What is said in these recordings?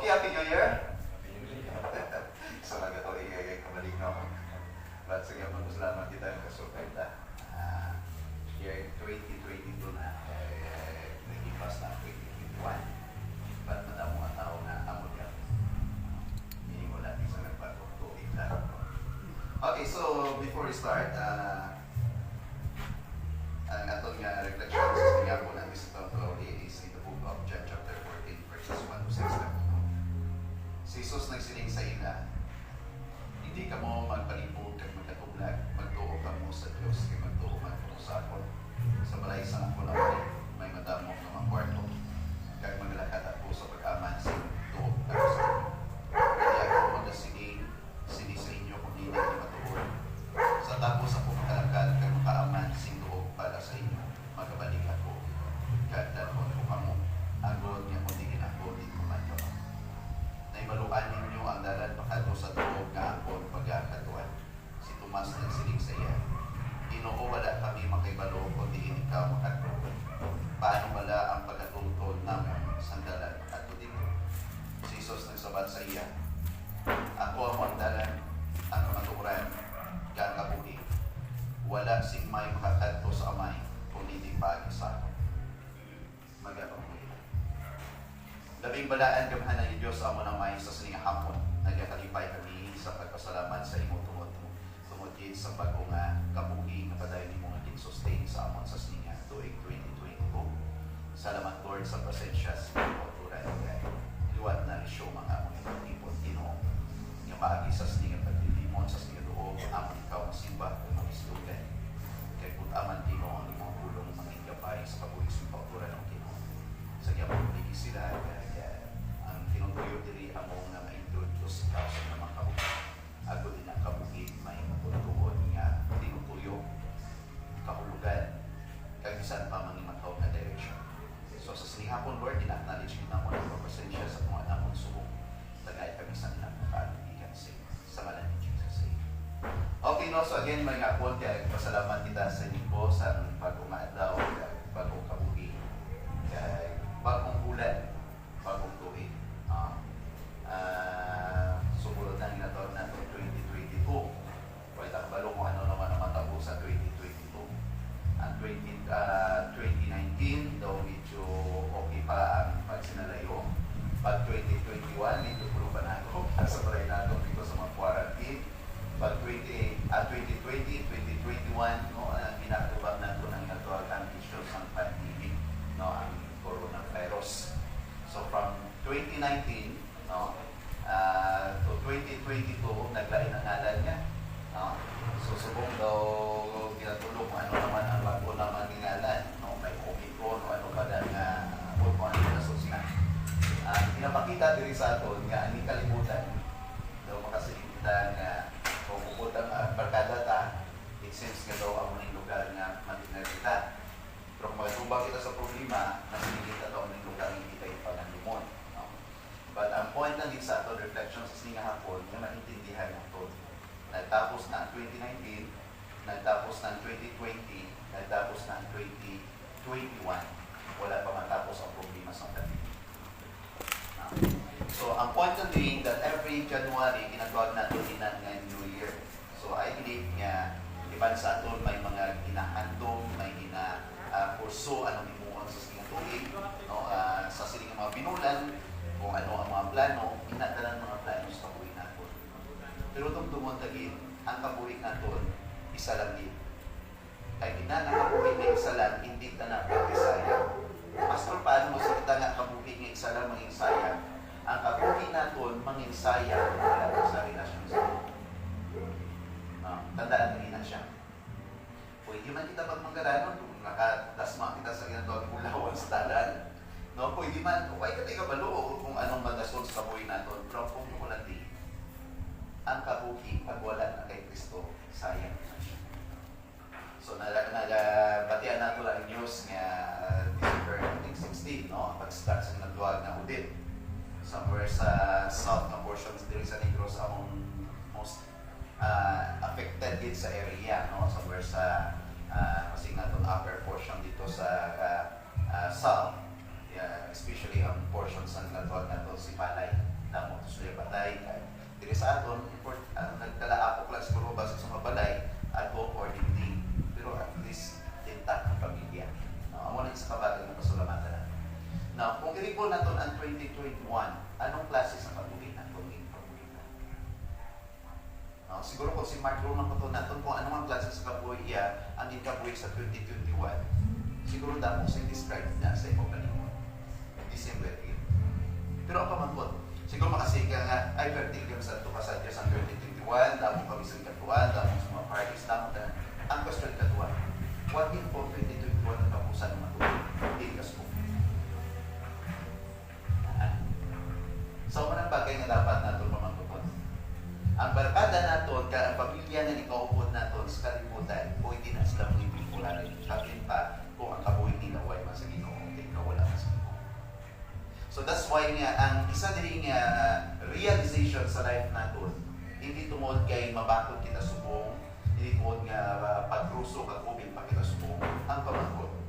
Okay, Happy New Year? Isa lang ito, kamalig na. But sige, magpasalamat kita yung kasulkita. Year 2022 na, nagipas na 2021. But madamo ang tao na amod yan. Hindi mo natin sa nagpatutuig na. Okay, so before we start, ang atong reflection sa tingnan po natin sa taon is in the book of John chapter 14 verses 1 to 6. Si Jesus nagsiling sa ila, hindi ka mo magpalipod kag magkatublag, magtuo ka mo sa Diyos, kay magtuo man mo sa akon. Sa balay sa ako na may madamok na mga kwarto, kag maglakat ako sa pag-aman sa tuo ka sa inyo. Kaya ako magasiling, sini sa inyo kung hindi na matuon. Sa tapos ako makalakad kag makaaman sing tuo para sa inyo, magabalik ako. Kag dalhon ko kamo, agod niya kung di ako, di ko man yun. Naibaluan ninyo ang dalan pakato sa tuog nga akong pagkakatuan. Si Tomas nagsiling sa iya, Ginoo, wala kami makaibalo kundi ikaw makatuon. Paano wala ang pagkatutol namin sa dalan pakato dito? Si Jesus nagsabat sa iya, ako ang dalan, ang kamaturan, kang kabuhi. Wala sing may makakato sa amay kundi di pag-isa. Magkakabuhi. Labing balaan gamhanan ni Diyos amo ng may sa sining hapon. Nagkakalipay kami sa pagpasalamat sa imo tungod sa bagong kabuhi nga padayon nimo nga sustain sa amon sa sining tuig 2022. Salamat Lord sa presensya sa imo turan kay liwat na lisyo mga among ipon Ginoo. Nga maagi sa sining pagdidimon sa sining duo amon ikaw masimba ug magislugan. Kay putaman Ginoo ang imong pulong mangigabay sa kabuhi sa pagturan ng Ginoo. Sa gyapon pigi sila ang tinutuyo diri among nga ma-introduce ikaw sa mga kabuhi. Agod din ang kabuhi may matutuon nga tinutuyo, kahulugan, kag bisan pa mangimataw na direction. So sa sinihapon Lord, ina-acknowledge kita mo ng presensya sa mga namon subong. Tagay kami sa pinagpapaligigan sa ngalan ni Jesus. Okay, no, so again, mga kapon, kaya pasalamat kita sa inyo po sa bagong adlaw, bagong kabuhi, bagong bulan, bagong tuig. Sumunod na ginatawag na 2022. Pwede balo kung ano naman ang matabo sa 2022. Ang 2019, daw medyo okay pa ang pagsinalayo. Pag 2021, medyo puluban ako sa balay natin dito sa mga quarantine. Pag 2020, 2021, no, ginatubag natin ang ginatawag ang issues ng pandemic, no, ang coronavirus. So from 2019, no, to 2022, naglain ang ngalan niya. No? So subong daw ginatulong kung ano naman ang bago naman ng ngalan. No? May Omicron o ano ba na kung ano na susina. Pinapakita diri sa aton nga ang kalibutan daw makasilitan nga kung pupunta ang barkada ta, it seems nga daw ang mga lugar nga matignan kita. Pero kung magtubang kita sa problema, nasinigita daw ang lugar nga kita yung pangalimon. No? But ang point lang din sa ato reflection sa sininga hapon, nga maintindihan nato. Nagtapos na ang 2019, nagtapos na ang 2020, nagtapos na ang 2021. Wala pa matapos ang problema sa pandemic. So, ang point lang din that every January, ginagawag natin inan nga New Year. So, I believe nga, iban sa aton may mga ginahandong, may kurso, anong imuang sa sininga tuig, no? Sa sininga mga binulan, kung ano ang mga plano, inatalan mga plano sa kabuhi natin. Pero itong dumundagin, ang kabuhi natin, isa lang din. Kaya ina ng kabuhi na isa lang, hindi ka na pag-isaya. Pastor, paano mo salita nga kabuhi nga isa lang manginsaya? Ang kabuhi natin, manginsaya, wala sa relasyon sa tandaan na ina siya. Pwede man kita pagmanggalanon, kung nakatasma kita sa ginatawag ulawan sa talan. No, pwede man, okay ka tayo kabalo kung anong magasol sa kabuhi natin, pero kung wala din, ang kabuhi, pag wala na kay Kristo, sayang na siya. So, nagabatian nato lang news nga December 16, no? Pag-start sa nagduwag na Udit. Somewhere sa south na portions dito sa Negros, ang most affected din sa area, no? Somewhere sa kasi nga itong upper portion dito sa south, especially ang portions ng nagduwag na ito si Palay. sa aton, nagdala ako lang siguro base sa mga balay, ako or hindi. Pero at least, intact ang pamilya. Amo na sa kabagay ng pasulamatan natin. Now, kung i-recall natin ang 2021, anong klase sa kabuhi ang tuming pabuhitan? Siguro kung si Mark Roman ko natin kung anong ang klase sa kabuhi ang ikabuhi sa 2021, siguro damo sa describe na sa iyong kalimot. December 8. Pero ang pamangkot, siguro makasika nga, ay particular sa ito kasadya sa 2021, damo kami sa ikatuan, damo sa mga parties, damo na. Ang question ikatuan, what in po 2021 ang kapusan ng matulog? Hindi ka sumong. So, manang bagay na dapat natin mamangkot. Ang barkada natin, ang pamilya na ikaupod natin sa kalimutan, o hindi na sila mga ipipularin. Kapin pa, kung ang kabuhi nila, way masagino, okay, wala masagino. So, that's why nga, ang isa din realization sa life natin, hindi tungod kay mabakot kita subong, hindi tungod nga pagruso, kagubin pa kita subong, ang pamangkot.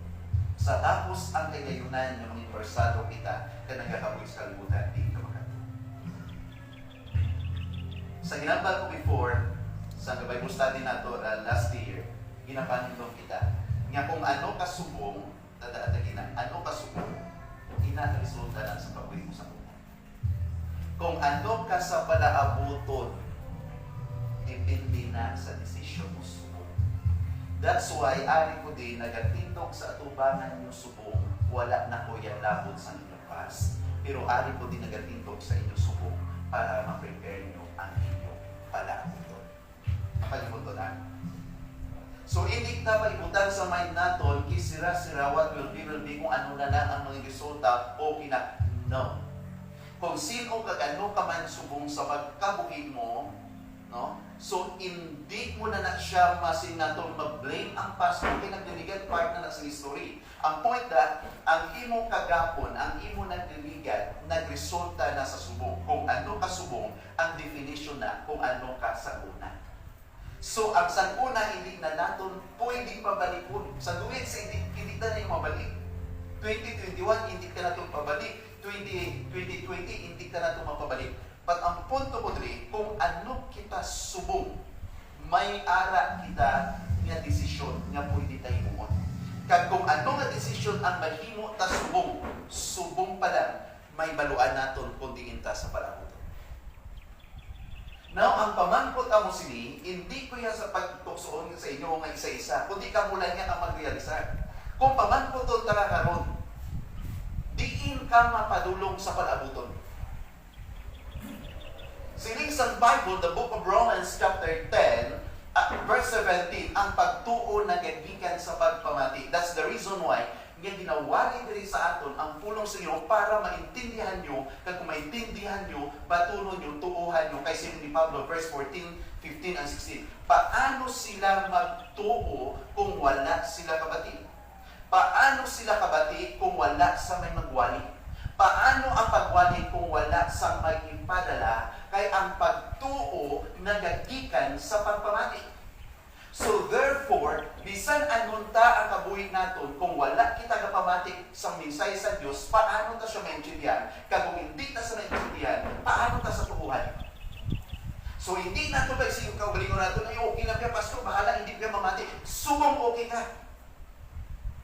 Sa tapos ang kagayunan ng mga universalo kita, na nagkakabuhi sa kalimutan, di ka makatulog. Sa ginambal ko before, sa Bible study na to last year, ginapanindong kita, nga kung ano kasubong, ano kasubong, resulta lang sa pagbuhi mo sa buhay. Kung ano ka sa palaabuton, depende na sa desisyon mo subong. That's why, ari ko din, nagatindog sa atubangan nyo subong, wala na ko yan labot sa inyong past. Pero ari ko din nagatindog sa inyong subong para ma-prepare nyo ang inyong palaabuton. Nakalimutan na. So, hindi na paibutan sa mind natin, kisira-sira, what will be, kung ano na lang ang mga resulta, okay na. No. Kung sino ka, ano ka man subong sa pagkabuhi mo, no? So, hindi mo na siya masin natin mag-blame ang past mo, pinagdiligan part na sa history. Ang point that, ang imo kagapon, ang imo nagdiligan, nagresulta na sa subong. Kung ano ka subong, ang definition na kung ano ka sa una. So, ang sanuna, hindi na natin pwedeng pabalikon. Sa duwid, hindi na yung mabalik. 2021, hindi ka na itong pabalik. 2020, hindi ka na itong mapabalik. But ang punto ko rin, kung ano kita subong, may ara kita nga desisyon nga pwede tayo mo. Kag kung ano nga desisyon ang mahimo ta subong pa lang, may baluan natin kung tingin ta sa palabot. Now, ang pamangkot mo sini, hindi ko yan sa pagtuksoon sa inyo nga isa-isa, kundi ka mula niya ang mag-realisar. Kung pamangkot o talakaron, diin ka mapadulong sa palabuton. Siling sa Bible, the book of Romans chapter 10, verse 17, ang pagtuo na gagikan sa pagpamati. That's the reason why nga ginawali diri sa aton ang pulong sa inyo para maintindihan nyo, kag kung maintindihan nyo, batunon nyo, tuuhan nyo, kay ni Pablo, verse 14, 15, and 16. Paano sila magtuo kung wala sila kabati? Paano sila kabati kung wala sa may magwali? Paano ang pagwali kung wala sa may ipadala? Kay ang pagtuo nagagikan sa pagpamati. So therefore, bisan anunta ang kabuhi naton kung wala kita kapamatik sa minsay sa Diyos, paano ta siya maintindihan? Kung hindi ta sa maintindihan, paano ta sa tubuhan? So hindi nato ba isip kaugalingon nato na okay lang ka, pastor, bahala, hindi ka mamati. Subong okay ka.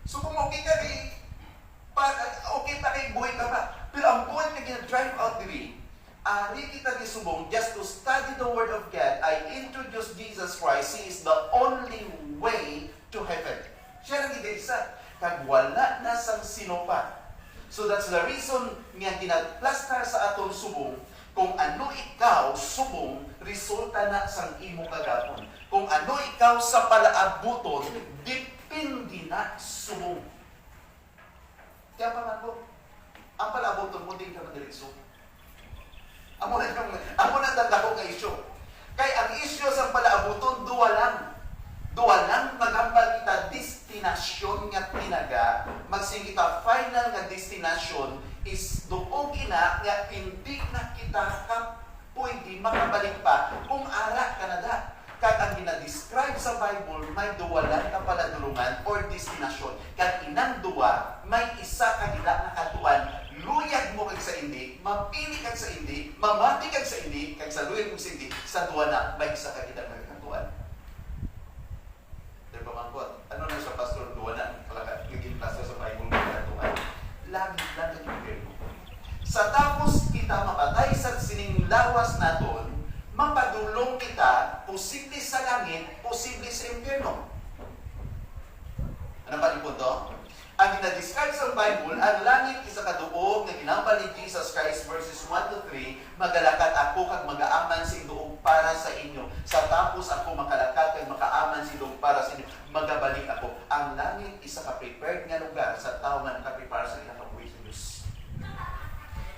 Subong okay ka, okay pa kay buhay ka ba? Pero ang point na gina-drive out diri, ari kita gisubong just to study the Word of God. I introduce Jesus Christ. He is the only way to heaven. Siya lang isa. Kag wala na sang sino pa. So that's the reason nga ginagplastar sa atong subong. Kung ano ikaw subong, resulta na sang imo kagapon. Kung ano ikaw sa palaabuton, depende na subong. Kaya pa man po, ang palaabuton mo din ka madiritso. Amo na tanda ko nga isyo. Kay ang isyo sa palaabuton, duwa lang. Duwa lang magambal kita destinasyon nga tinaga. Magsing kita final nga destinasyon is doon ina nga hindi na kita pwede makabalik pa kung ara ka na da. Kag ang ginadescribe sa Bible, may duwa lang ka paladulungan or destinasyon. Kag inang duwa, may isa ka gila na katuan. Luyag mo kag sa hindi, mapili kag sa hindi, mamati kag sa hindi, kag saluhin mo sa hindi, sa duwa na may isa ka kitang nagkatuan. Di ba mangkot? Ano na sa pastor duwa na? Naging pastor sa Bible mo nagkatuan. Lagi yung pero. Sa tapos kita mapatay sa sining lawas naton, mapadulong kita, posible sa langit, posible sa impyerno. Ano ba yung punto? Ang ina-describe sa Bible, ang langit isa kaduog na ginambal ni Jesus Christ verses 1 to 3, magalakat ako kag mag-aaman si duog para sa inyo. Sa tapos ako makalakat kag makaaman si duog para sa inyo, magabalik ako. Ang langit isa ka prepared nga lugar sa tao nga nakaprepare sa ilang kabuhi sa Diyos.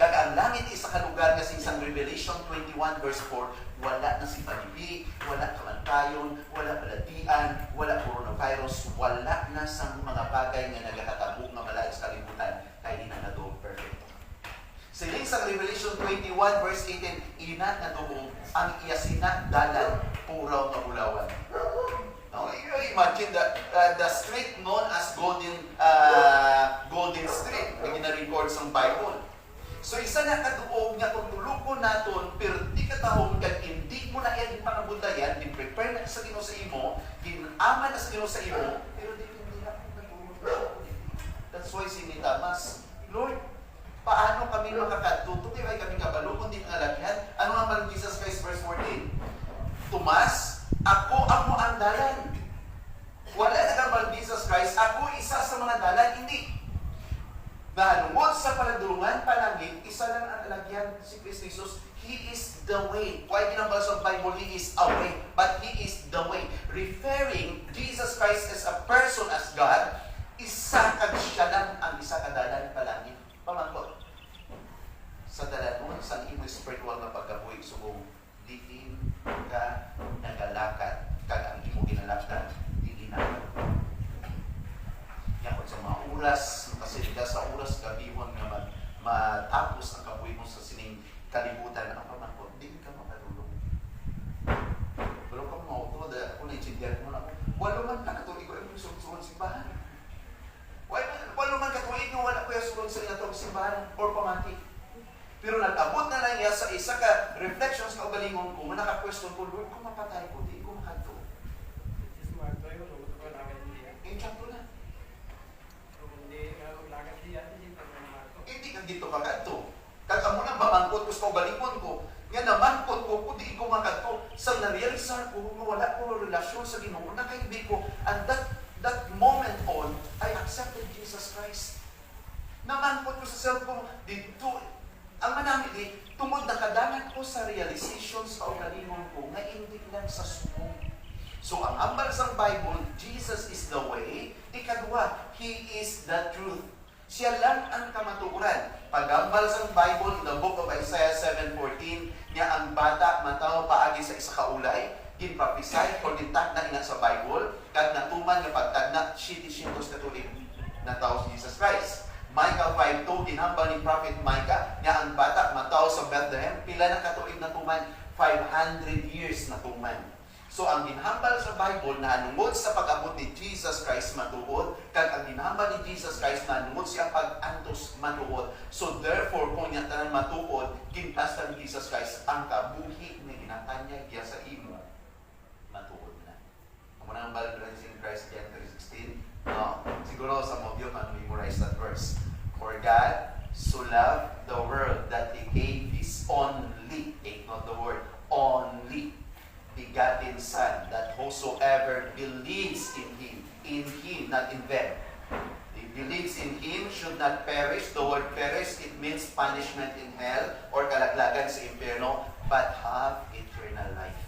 Kag ang langit isa ka lugar kasi isang Revelation 21 verse 4, wala na si panibi, wala kamantayon, wala balatian, wala coronavirus, wala na sa mga bagay nga nagkakatabo nga malayo sa kalibutan, kaya di na doon perfecto. Siling sa Revelation 21 verse 18, inat na doon ang iyasina dalan puraw nga bulawan. Now, you imagine the street known as Golden Street, na gina-record sa Bible. So isa na katuog nga kung tulukon naton pero di katahon kag hindi mo na yan panabundayan, din prepare na sa Ginoo sa imo, ginaman na sa Ginoo sa imo, pero di na natulog. That's why sinita mas, Lord, paano kami makakatuto? Di ba kami kabalo kundi ang alagyan? Ano nga man Jesus Christ verse 14? Tomas, ako amo ang dalan. Wala na kang Jesus Christ, ako isa sa mga dalan, hindi. Nalungod sa paladulungan, palangit, isa lang ang alagyan si Kristo Jesus. He is the way. Why ginambal sa Bible, He is a way, but He is the way. Referring Jesus Christ as a person, as God, isa kag siya lang ang isa kadalan palangit. Pamangkot. Sa dalan mo, sa imo spiritual na pagkabuhi, subong diin ka nagalakad, kag ang imo ginalakad, di ginalakad. Yakot sa mga oras, kasi sa oras gabihon nga matapos ang kabuhi mo sa sining kalibutan, ang pamangkot, di ka makatulong. Pero kung mauto, kung naintindihan mo na ako, walo man nakatuloy ko yung sunod simbahan. Walo man katuloy ko, wala ko yung sunod sa inatong simbahan or pamati. Pero nag-abot na lang niya sa isa ka reflections na ugalingon ko, naka-question ko, Lord, kung mapatay ko, di ko makato. Insyato na. Hindi ka dito makato. Kag amo nang mamangkot ko sa ugalingon ko, nga namangkot ko, kung di ko makato, sa narealisar ko, wala ko relasyon sa Ginoo, nakaibi ko, and that moment on, I accepted Jesus Christ. Namangkot ko sa cellphone, dito, ang manami di, tungod nakadanan ko sa realizations sa ugalingon ko, nga hindi lang sa subong. So, ang ambal sa Bible, Jesus is the way. Ikadwa, He is the truth. Siya lang ang kamatuoran. Pag-ambal sa Bible, in the book of Isaiah 7:14, niya ang bata mataw paagi sa isa kaulay, ginprophesy or gintagna ina sa Bible, kag natuman nga pagtagna, 700 katuig na tao si Jesus Christ. Micah 5:2, ginambal ni Prophet Micah, niya ang bata mataw sa Bethlehem, pila na katuig na tuman, 500 years na tuman. So, ang ginhambal sa Bible na anungod sa pag-abot ni Jesus Christ matuod, kag ang ginhambal ni Jesus Christ na anungod siya pag-antos matuod. So, therefore, kung niya tanan matuod, ginpasta ni Jesus Christ ang kabuhi na ginatanya giya sa imo, matuod na. Kung ang balance in Christ, John 3:16, no? Siguro sa mga view, memorize that verse. For God so loved the world that He gave His only, take note the word, only, begotten Son, that whosoever believes in Him, not in them. He believes in Him should not perish. The word perish, it means punishment in hell or kalaglagan sa impyerno, but have eternal life.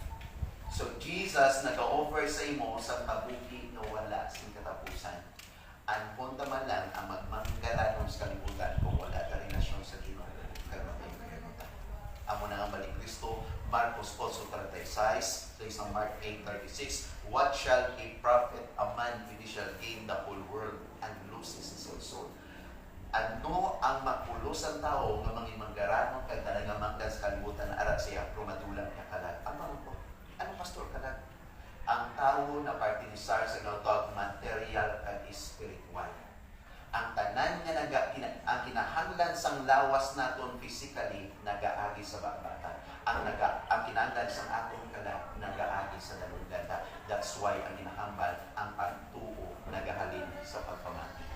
So Jesus nag-offer sa imo sa kabuhi na wala sa katapusan. Ang punta man lang ang magmanggaranon sa kalibutan kung wala ka relasyon sa Ginoo. Amo na nga balik Kristo, Marcos 8:36, sa isang Mark 8:36, what shall a prophet a man if he shall gain the whole world and loses his own soul? Ano ang mapulos ang tao nga mangimanggaranon kag talagamangkan sa kalibutan na ara siya prumadulang niya kalag? Ano po? Ano pastor kalag? Ang tao na partinisar sa ginatawag material at spiritual. Ang tanan nga ang kinahanglan kinahanglan sang lawas naton physically nagaagi sa babatan. Ang kinahanglan sang atong kalag nagaagi sa dalugdata. That's why ang ginahambal ang pagtuo nagahalin sa pagpamati.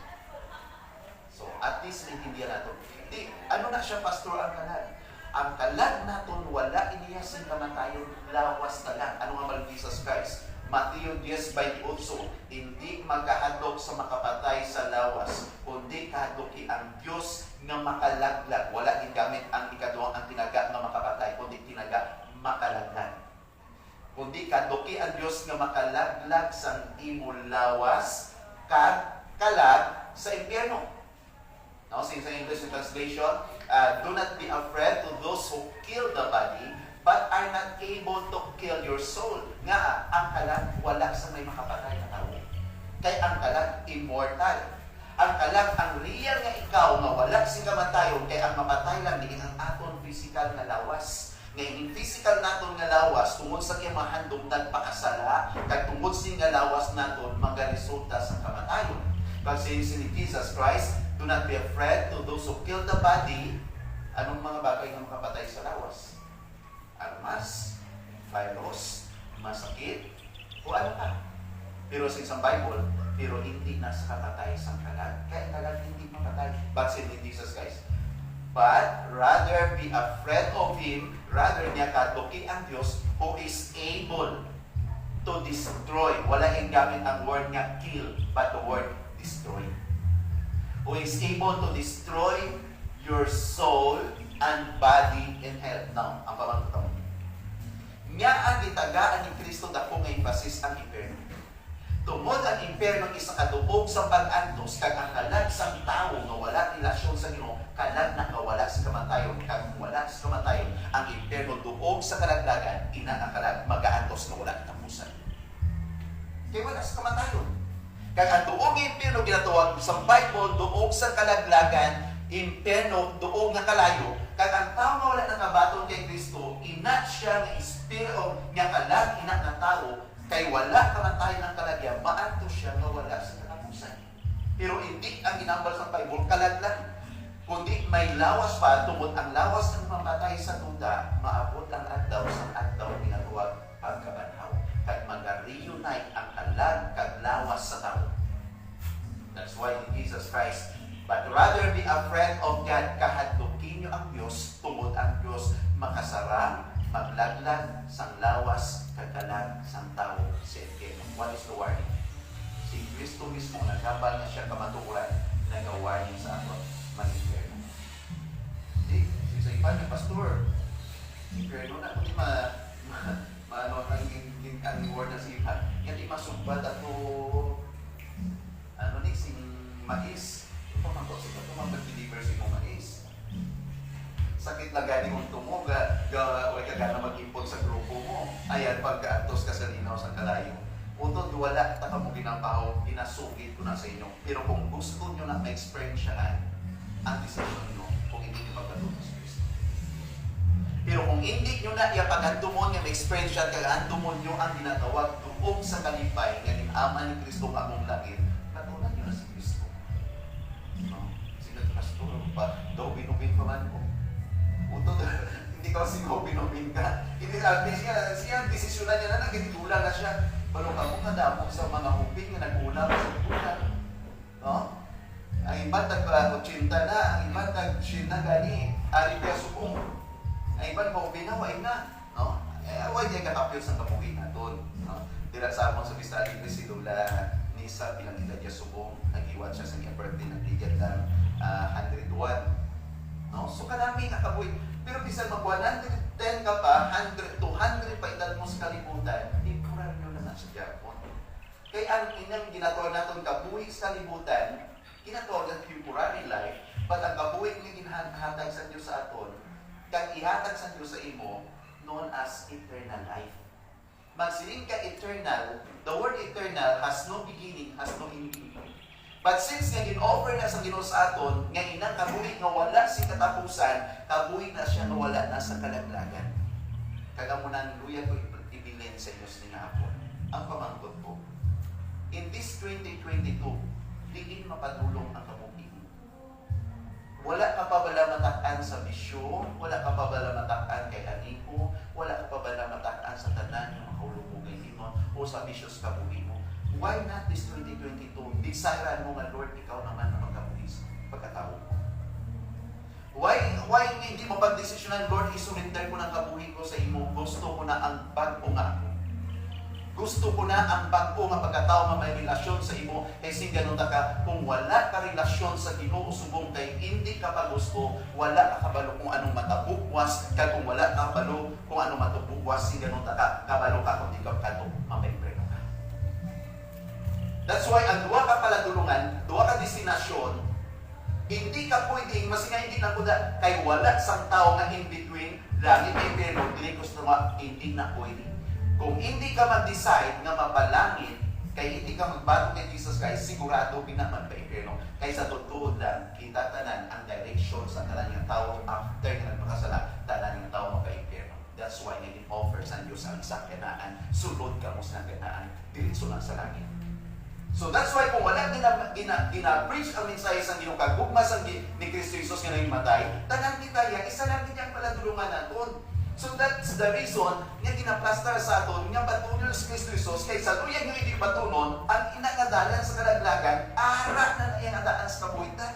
So at least naintindihan nato. Di ano na siya pastor ang kalag? Ang kalag naton wala iniya sing kamatayon, lawas na lang. Ano nga mal Jesus Christ? Mateo 10:28, hindi magkahadlok sa makapatay sa lawas, kundi kahadloki ang Diyos nga makalaglag. Wala gigamit ang ikaduhang ang tinaga nga makapatay, kundi tinaga makalaglag. Kundi kahadloki ang Diyos nga makalaglag sa imong lawas, kalag sa impyerno. Now, since sa English translation, do not be afraid to those who kill the body, but are not able to kill your soul. Nga, ang kalag, wala sa may makapatay na tao. Kaya ang kalag, immortal. Ang kalag, ang real nga ikaw, nga wala si kamatayon, kaya ang mapatay lang, din ang aton physical na lawas. Ngayon, yung physical naton nga lawas, tungod sa kaya mahandog nagpakasala, kaya tungod sa nga lawas naton, magaresulta sa kamatayon. Pag ni Jesus Christ, do not be afraid to those who kill the body. Anong mga bagay na makapatay sa lawas? Armas, virus, masakit, o ano pa. Pero sa isang Bible, pero hindi na sa kapatay sa kalag. Kaya kalag hindi mapatay. But sin ni Jesus Christ. But rather be afraid of Him, rather niya katuki ang Diyos who is able to destroy. Wala yung gamit ang word nga kill, but the word destroy. Who is able to destroy your soul and body in hell. Now, ang pamangkot mo. Nga ang itagaan ni Kristo dako nga emphasis ang impyerno. Tungod ang impyerno isa kaduog sa pag-antos kag ang kalag sang tawo nga wala relasyon sa Ginoo, kalag na kawala sa kamatayon, kag wala sa kamatayon, ang impyerno duog sa kalaglagan, ina ang kalag mag-aantos nga wala katapusan. Kaya wala sa kamatayon. Kag ang duog nga impyerno ginatawag sa Bible duog sa kalaglagan, impyerno duog nga kalayo. Kag ang tao nga wala nakabaton kay Kristo, ina siya nga espiritu nga kalag, ina nga tao, kay wala kamatayon ng kalagyan, maanto siya nga wala sa katapusan. Pero hindi ang ginambal sa Bible kalag lang. Kundi may lawas pa, tungod ang lawas ng mamatay sa tunda, maabot ang adlaw sa adlaw ginatawag pagkabanhaw. Kag mag-reunite ang kalag kag lawas sa tao. That's why Jesus Christ, but rather be afraid of God, kahadlukin nyo ang Diyos, tungod ang Diyos makasarang, maglaglag, sang lawas, kagalag, sang tao, sa impyerno. What is the warning? Si Kristo mismo, nagkabal na siya kamatukuran, nag-warning sa ato, mag-impyerno. Hindi, sa ipan ng pastor, impyerno na, kundi ang word na siya, hindi masubad ako, sing mais. Ito pamangkot siya, ito mag-deliver si mong mais. Sakit na gani mong tumo, huwag ka gana mag-import sa grupo mo. Ayan, pagka-atos ka sa linaw sa kalayo. Utod, wala, taka mo ginapahaw, ginasugit ko na sa inyo. Pero kung gusto nyo na ma-experience siya, ang decision nyo, kung hindi nyo pagkatuto sa Kristo. Pero kung hindi nyo na iapagandumon nga ma-experience siya, kagandumon nyo ang ginatawag tuong sa kalipay, nga ama ni Kristo among langit, natunan nyo na si Kristo. No? Sige, pastor, daw binubin pa man ko. Utod, hindi ka sigaw binubin ka. Hindi siya, desisyonan niya na, nagtitula na siya. Balong ako kadamog sa mga huping na nag-ulam sa tulan. No? Ang iba tag-80 na, ang iba tag-90 gani, ari kaya subong. Ang iba maubinaway na. No? Huwag niya kakapil sa kapuhin na doon. No? Tira sa amon sa Vista Alegre si Lola Nisa bilang nila niya subong. Nag-iwan siya sa niya birthday, nag-ligyan lang 101. No? So kadami nga kabuhi. Pero bisan mag 110 ka pa, 100, 200 pa idal mo sa kalibutan, ikuran nyo na sa Japon. Kaya ang inang ginatawag natin kabuhi sa kalibutan, ginatawag ng temporary life, but ang kabuhi nga ginahatag sa Diyos sa aton, kang ihatag sa Diyos sa imo, known as eternal life. Magsiling ka eternal, the word eternal has no beginning, has no ending. But since nga gin-offer na sa Ginoo sa aton, nga inang kabuhi nga wala si katapusan, kabuhi na siya nga wala na sa kalaglagan. Kagamunan luya ko ibilin sa inyo sa hapon. Ang pamangkot ko, in this 2022, diin mapadulong ang kabuhi. Wala ka pa relasyon, wala ka pa ba namataan kay aniko, wala ka pa ba namataan sa tanan yung makaulupugay mo, o sa vicious kabuhi mo. Why not this 2022? Desire mo nga, Lord, ikaw naman na magkabuhis pagkatao mo. Why hindi mo pagdesisyonan, Lord, isurrender ko ng kabuhi ko sa imo. Gusto ko na ang bago nga. Gusto ko na ang bago nga pagkatao nga may relasyon sa imo. Kasi ganun ka, kung wala ka relasyon sa Ginoo subong kay hindi ka pa gusto, wala ka kabalo kung anong matabukwas, kaya kung wala ka kabalo kung anong matabukwas, si ganun ka, kabalo ka kung di ka kato, mapaypreno ka. That's why ang duwa ka paladulungan, duwa ka destinasyon, hindi ka pwedeng, mas nga hindi na kuda, kay wala sang tao nga in between, langit ay pero, gusto nga, hindi na pwede. Kung hindi ka mag-decide nga mapalangit, kay hindi ka magbago kay Jesus Christ, sigurado pinaman pa impyerno. Kay sa totoo lang, kita tanan ang direction sa tanan ng tao after nga nagpakasala, tanan ng tao mapa-impyerno. That's why naging offer sa Diyos ang isa kanaan, sulod ka mo sa kanaan, diretso lang sa langit. So that's why kung wala gina-preach ang mensahe sa Ginoo kagugma sa ni Kristo Jesus nga nahimatay, tanan kita ya isa lang din ang paladulungan naton. So that's the reason nga ginaplastar sa aton nga batunon si Kristo Jesus kay sa luya nga hindi batunon ang inangadalan sa kalaglagan ara na naiyadaan sa kabuhitan.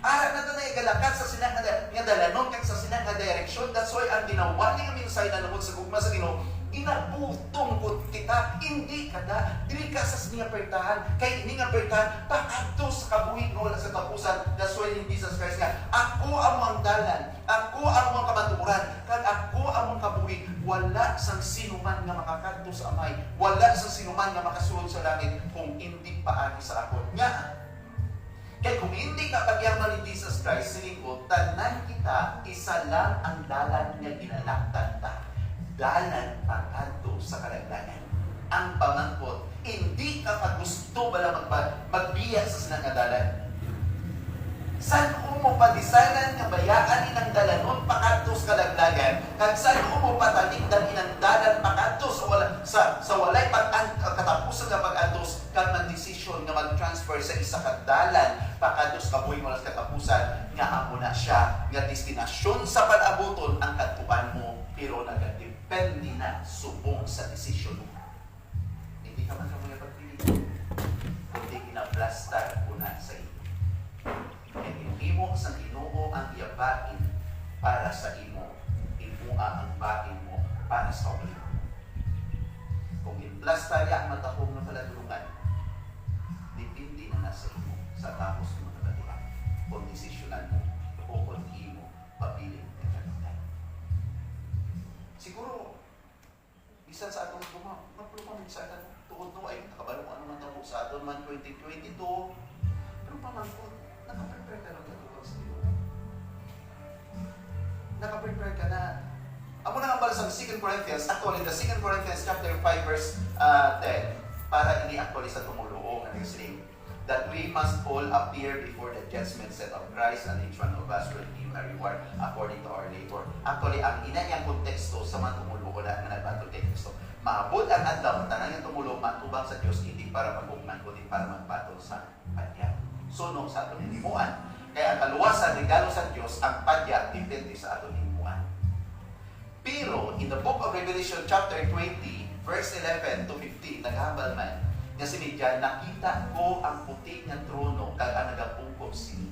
Ara na ito na igalakan sa sinang nga dalanon kag sa sinang nga direksyon. That's why ang ginawa niya mensahe na lumod sa gugma sa Ginoo, inabutong ko kita, hindi ka na, dili ka sa sininga pertahan, kay hindi nga pertahan, pakadto sa kabuhi ko wala sa tapusan. That's why in Jesus Christ nga, ako ang mga dalan, ako ang mga kamaturan, kag ako ang mga kabuhi, wala sang sinuman nga makakadto sa amay, wala sang sinuman nga makasulod sa langit, kung hindi paagi sa ako. Nga, kaya kung hindi ka pagyaman ni Jesus Christ, sinigod, tanan kita, isa lang ang dalan nga ginalaktan ta. Dalan pagkanto sa kalaglagan. Ang pamangkot, hindi ka pa gusto bala magbiya sa sinangadalan. San mo padisalan nga bayaan inang dalanon pakanto sa kalaglagan, kag san mo patalikdan inang dalan pakanto sa walay katapusan nga pag-atos, kag nagdesisyon nga mag-transfer sa isa ka dalan pakanto sa kabuhi mo sa katapusan, nga amo na siya nga destinasyon sa pag-abuton ang katuan mo, pero depende na subong sa desisyon mo. Hindi ka man ka mga pagpili. Kundi kinaplastar una sa iyo. Kaya hindi mo sa Ginoo ang iyabain para sa imo. Imua ang bain mo para sa imo. Kung implastar ang matahong na paladulungan, depende na nasa imo sa tapos mo na paladulungan. Kung desisyonan mo o kung imo papiling. Siguro, bisan sa atong magpuluman sa atin, tuod no ay nakabalo ano man tamo sa aton man 2022, pero pamangkot, nakaprepare ka lang katulad sa Ginoo. Nakaprepare ka na. Amo na nga sa 2 Corinthians, actually, the 2 Corinthians chapter 5 verse 10, para ini-actually sa tumulong, ang saying, that we must all appear before the judgment seat of Christ, and each one of us will give a reward according to our labor. Actually, ang inayang konteksto sa mga tumulong na nagbatong kay Kristo, maabot ang adlaw, tanan yung tumulong, matubang sa Diyos, hindi para magugman, kundi para magbatong sa padya. Suno sa aton hinimuan. Kaya ang kaluwasan, regalo sa Diyos, ang padya, depende sa aton hinimuan. Pero, in the book of Revelation chapter 20, verse 11 to 15, naghambal man, nga sinidya, nakita ko ang puti ng trono kag ang nagapungkot sini.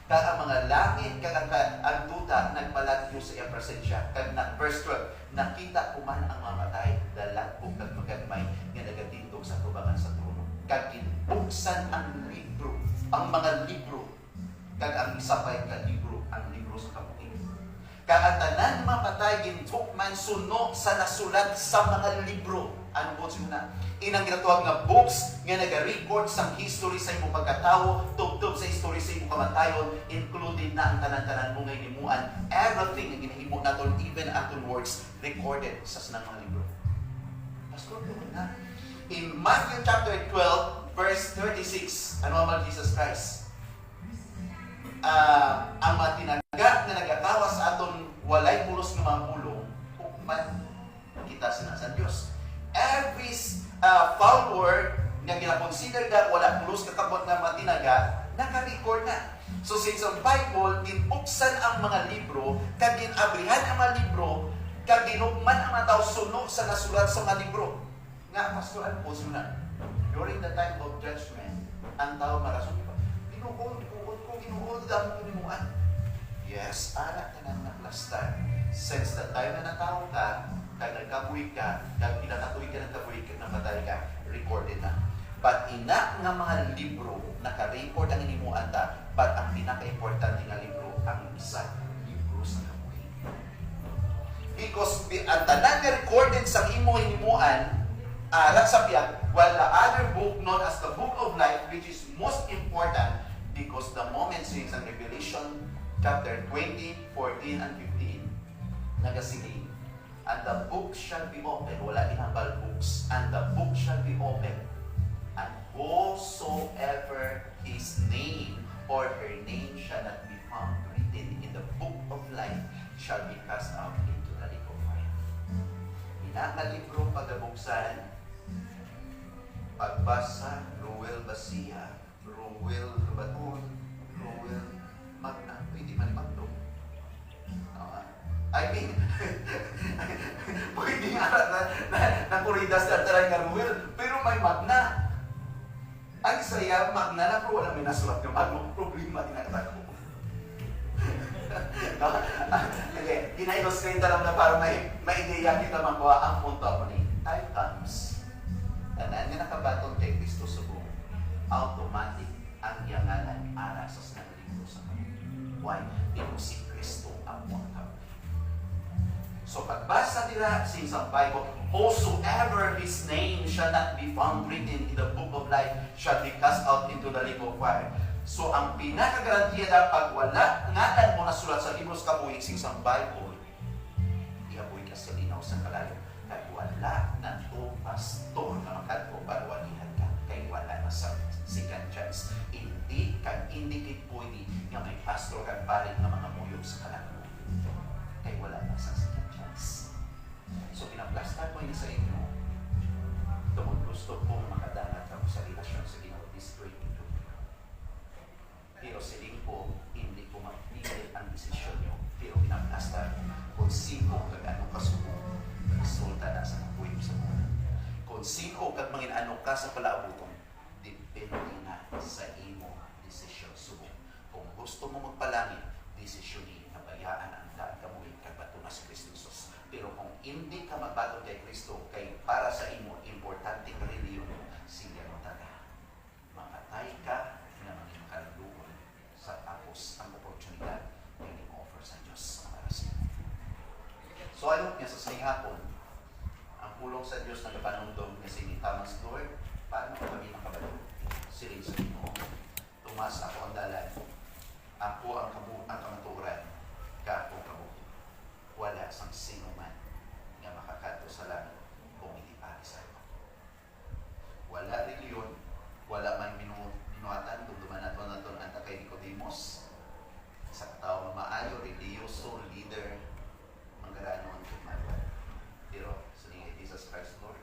Kag ang mga langit kag ang duta nagpalagyo sa iyang presensya. Kag verse 12, nakita ko man ang mga matay, dalagpo kag magagmay nga nagatindog sa tubangan sa trono. Kag ginbuksan ang libro, ang mga libro, kag ang isapay ka libro, ang libro sa kabuhi. Kag ang tanan mga patay ginbukman suno sa nasulat sa mga libro. Ano po siya na? Inang ginatuwag nga books nga nag-record sa history sa imong pagkatao, tugtog sa history sa imong kamatayon, included na ang tanan-tanan mo nga inimuan. Everything na ginahimo naton, even aton words, recorded sa sinang mga libro. Pastor, na. In Matthew chapter 12, verse 36, ano ang Jesus Christ? Ang mga tinaga na nagatawa sa aton walay pulos ng mga pulong, hukman kita sa Diyos. Every foul word nga gina-consider na wala pulos kakabot nga matinaga, naka-record na. So since ang Bible, ginbuksan ang mga libro, kag ginabrihan ang mga libro, kag ginukman ang mga tao suno sa nasulat sa mga libro. Nga, pastoran po suna. During the time of judgment, ang tao marason pa, ginuod ang punimuan. Yes, ara ka nang naplastar. Since the time na natao ka, kag nagkabuhi ka, kag pinakatuwi ka ng kabuhi ka, namatay ka, recorded na. But ina nga mga libro, naka-record ang inimuan ta, but ang pinaka-importante nga libro, ang isa, libro sa kabuhi. Because ang tanan nga recorded sa imo inimuan, ara sa biyag, while the other book known as the Book of Life, which is most important, because the moment since ang Revelation chapter 20, 14, and 15, nagasigil, and the book shall be open, wala inambal books, and the book shall be open, and whosoever his name or her name shall not be found written in the book of life shall be cast out into the lake of fire. Libro pagabuksan, pagbasa, Ruel Basia, Ruel Rubaton, Ruel Magna, hindi man magno. I mean, pwede nga na kuridas na taray nga Ruel, pero may Magna. Ang saya, Magna na, pero wala may nasulat ng Magno. Problema, tinakatako. Okay, ina-illustrate lang na para may ideya kita makuha ang punto mo ni time comes. Tanan nga nakabatong kay Kristo sa buong automatic ang yanganan ara sa libro sa kanila. Why? Ito si Kristo ang mga. So pagbasa nila sa Bible, whosoever his name shall not be found written in the book of life shall be cast out into the lake of fire. So ang pinakagarantiya na pag wala ngalan mo nasulat sa libro sa kabuhi sa Bible, iaboy ka sa linaw sa kalayo. Kaya wala na to pastor na makadto para walihan ka. Kaya wala na sa second chance. Hindi kit pwede nga may pastor kang paling ng mga muyog sa kalayo. Kaya wala na sa second chance. So pinaplastar ko yun sa inyo. Kung gusto kong makadangat ako sa relasyon sa Ginoo, this great into me. Pero siling ko, hindi ko mapili ang desisyon nyo. Pero pinaplastar kung sino kag anong kasubo, resulta na sa kapuin sa muna. Kung sino kag mangin ano ka sa palaabuton, depende na sa imo desisyon subo. Kung gusto mo magpalangit, desisyonin na bayaan ang daan kamuhin kag bato na sa Kristo Jesus. Pero kung hindi ka magbato kay Kristo, kay para sa imo, importanteng reliyon mo, siya mo taga. Makatay ka na maging makaluon sa tapos ang oportunidad na i-offer sa Diyos para sa imo. So ano niya sa hapon, ang pulong sa Diyos na kapanundong niya si Thomas Lord, paano kami makabalo? Siling sa Ginoo. Tumas ako ang dalan. Ako ang kamaturan. Ka ako kabuhi. Wala sang sino man nga makakato sa langit kung hindi pari sa iyo. Wala reliyon, wala man minuatan, tugduman nato ang takay Nicodemus. Sa tao maayo, religyoso, leader, manggaranon kung maluwan. Pero sa ni Jesus Christ Lord,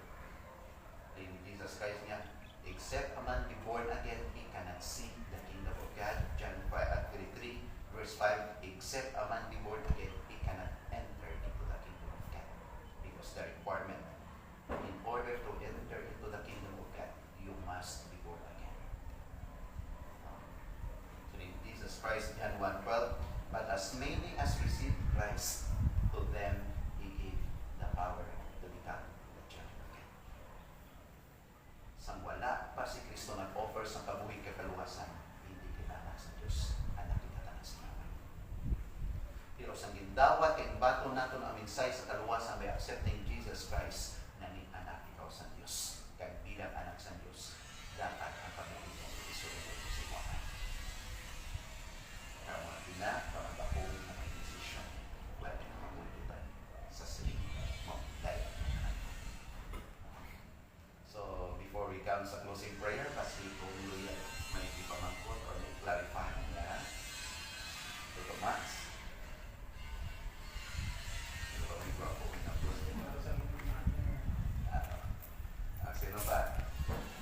in Jesus Christ niya, except a man be born again, he cannot see the kingdom of God. John 5:23, verse 5, except a man be born again, he cannot enter into the kingdom of God. Because the requirement, in order to enter into the kingdom of God, you must be born again. So in Jesus Christ, John 1:12, but as many as receive Christ, to them He gave the power to become the children of God. Sang wala pa si Kristo nag-offer sa kabuhi kakaluhasan, hindi kilala sa Diyos ang nakikatanan sa naman. Pero sang gindawat kay bato naton ang minsay sa kaluwasan by accepting Jesus Christ, nanging anak ikaw sa Diyos. Kaya bilang anak sa Diyos, dapat ang pag-ibig mo isunod mo sa iwanan. Kaya mga pina, mga bakong na may desisyon, wala na mabulitan sa siling mo. So, before we come sa closing prayer, kasi kung may ipamangkot or may clarify na Dr. Max. Sino pa?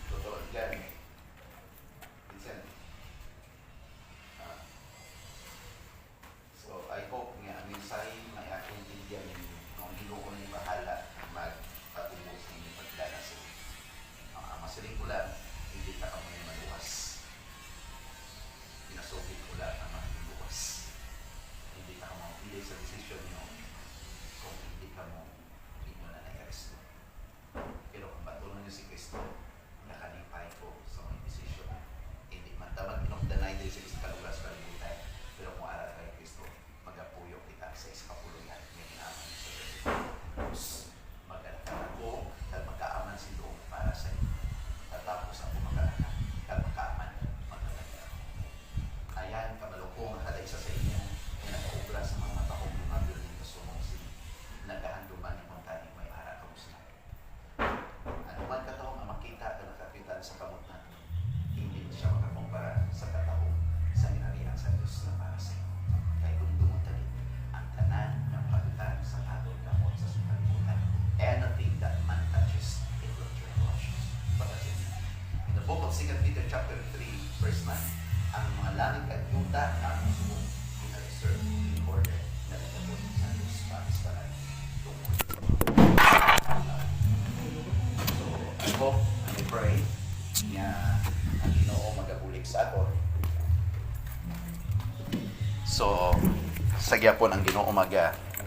Totoo dyan. Vincent. ko ang halay sa inyo na nag-obra sa mga tahong mga building na sumungsi. Nagahanduman ni Montani may ara kamusta. Ano man katahong ang makita ka nakapitan sa kamot natin, hindi siya makakumpara sa katahong sa inarihan sa Diyos na para sa iyo. Kaya kung dumutali, ang tanan ng pagtan sa atong kamot sa sumalimutan, anything that man touches, it will turn to ashes. In the book of 2 Peter chapter 3, verse 9, ang mga langit at yuta na ang subong pinareserve in order na nagabot sa Diyos para sa palagi. So, I hope and I pray na ang Ginoo magabulig sa ato. So, sagya po ang Ginoo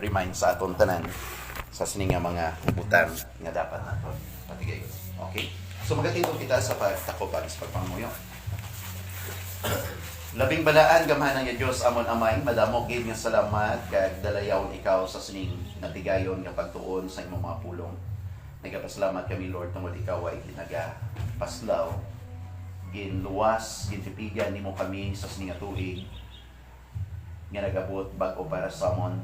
remind sa aton tanan sa sining nga mga butang nga dapat nato patigay. Okay? So magatintong kita sa pagtakoban sa pagpamuyo. Labing balaan gamahan nga Dios amon amay, madamo gid nga salamat kag dalayaw ikaw sa sining natigayon nga pagtuon sa imong mga pulong. Nagapasalamat kami Lord tungod ikaw ay ginagapaslaw, ginluwas, gintipigan nimo kami sa sining nga tuig nga nagabot bag-o para sa amon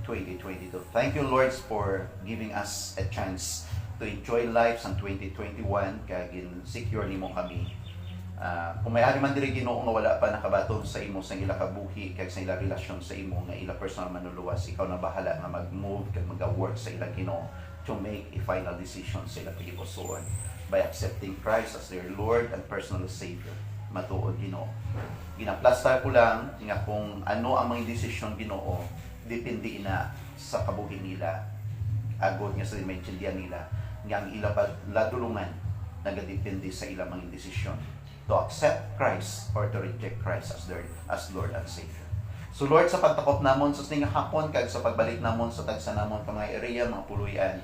2022. Thank you Lord for giving us a chance to enjoy life sa 2021 kag secure nimo kami. Kung may ari man diri Ginoo nga wala pa nakabaton sa imo sa ila kabuhi kag sa ila relasyon sa imo nga ila personal manuluwas, ikaw na bahala nga mag-move kag mag-work sa ila Ginoo to make a final decision sa ila paghipusoon by accepting Christ as their Lord and personal Savior. Matuod Ginoo. Ginaplastar ko lang nga kung ano ang mga desisyon Ginoo, depende na sa kabuhi nila. Agod nga sa maintindihan nila nga ang ila ladulungan nagadepende sa ilang mga desisyon to accept Christ or to reject Christ as Lord and Savior. So Lord, sa pagtakop namon sa sining hapon kag sa pagbalik namon sa tagsa namon ka mga area, mga puluyan,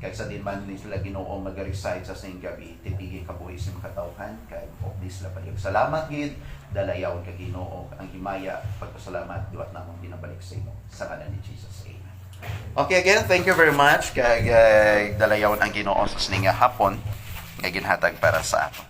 kag sa din man sila Ginoo mag-reside sa sining gabi, tipigi kabuhi sa mga katawhan kag of this la payag. Salamat gid dalayaw kag Ginoo ang himaya pagpasalamat duat namon ginabalik sa imo sa ngalan ni Jesus. Amen. Okay, again, thank you very much kag dalayaw ang Ginoo sa sining hapon nga ginhatag para sa ato.